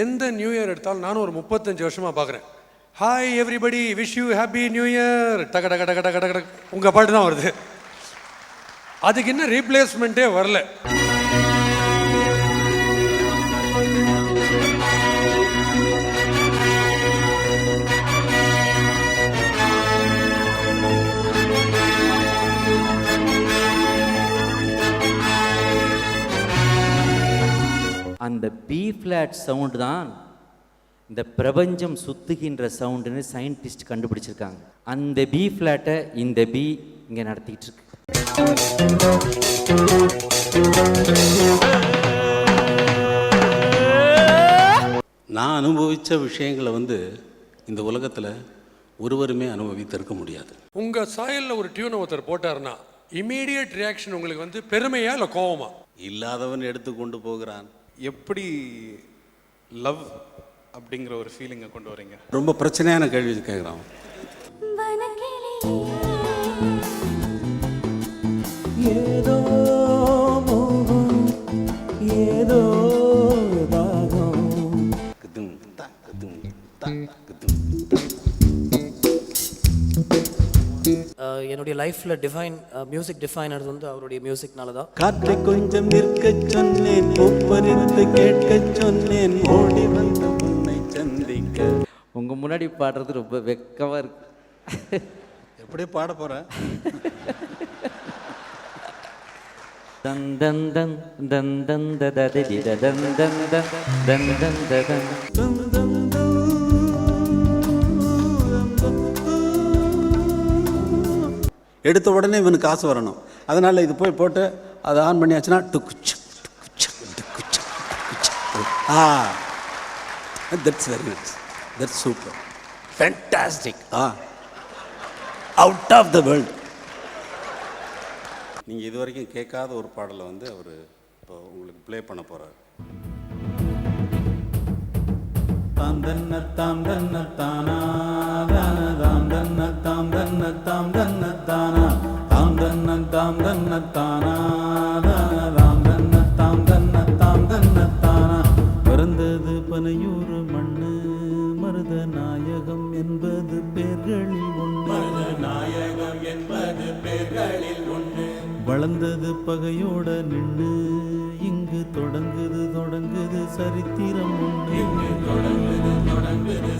எந்த new year எடுத்தாலும் நானும் ஒரு 35 வருஷமாக பார்க்குறேன். Hi everybody, wish you happy new year, டக டக டக டக டக உங்கள் பாட்டு தான் வருது. அதுக்கு இன்னும் ரீப்ளேஸ்மெண்ட்டே வரல. அந்த பி ஃப்ளாட் சவுண்டு தான் இந்த பிரபஞ்சம் சுத்துகின்ற சவுண்டுன்னு சயின்டிஸ்ட் கண்டுபிடிச்சிருக்காங்க. அந்த பி ஃப்ளாட்டை இந்த பி இங்கே நடத்திக்கிட்டு இருக்கு. நான் அனுபவித்த விஷயங்களை இந்த உலகத்தில் ஒருவருமே அனுபவித்திருக்க முடியாது. உங்கள் சாயலில் ஒரு டியூனை ஒருத்தர் போட்டார்னா இமீடியட் ரியாக்ஷன் உங்களுக்கு பெருமையா இல்லை கோவமா? இல்லாதவன் எடுத்து கொண்டு போகிறான். எப்படி லவ் அப்படிங்கிற ஒரு ஃபீலிங்கை கொண்டு வரீங்க? ரொம்ப பிரச்சனையான கேள்வி கேட்குறான். ஏதோ மோகம் ஏதோ தாகம். என்னுடைய லைஃப்பில் மியூசிக் டிஃபைன் ஆனது அவருடைய மியூசிக்னால தான். காற்றை கொஞ்சம் நிற்க சொன்னேன், ஒப்பறித்து கேட்க சொன்னேன், ஓடி வந்து உன்னை சந்திக்க. உங்கள் முன்னாடி பாடுறது ரொம்ப வெக்கமாக இருக்கு. எப்படி பாட போகிறேன்? தன் தன் தன் தன் தன் ததி தன் தன் தன் தன் தன் தன். எடுத்த உடனே இவனுக்கு காசு வரணும். அதனால் இது போய் போட்டு அதை ஆன் பண்ணியாச்சுன்னா that's very nice, that's super, fantastic, out of the world. நீங்கள் இது வரைக்கும் கேட்காத ஒரு பாடலை அவர் இப்போ உங்களுக்கு ப்ளே பண்ண போகிறார். தாம் தன்ன தாம் தன்ன தானா தான தாம் தன்ன தாம் தன்ன தாம் தன்ன தானா தாம் தன்ன தாம் தன்ன தானா தான தாம் தன்ன தாம் தன்ன தாம் தன்ன தானா. பிறந்தது பனையூர் மண்ணு, மருத நாயகம் என்பது பேர்களில் ஒன்று, நாயகம் என்பது பேர்களில் ஒன்று. வளர்ந்தது பகையோட நின்று, இங்கு தொடங்குது தொடங்குது சரித்திரம் ஒன்று, இங்கு தொடங்குது தொடங்குது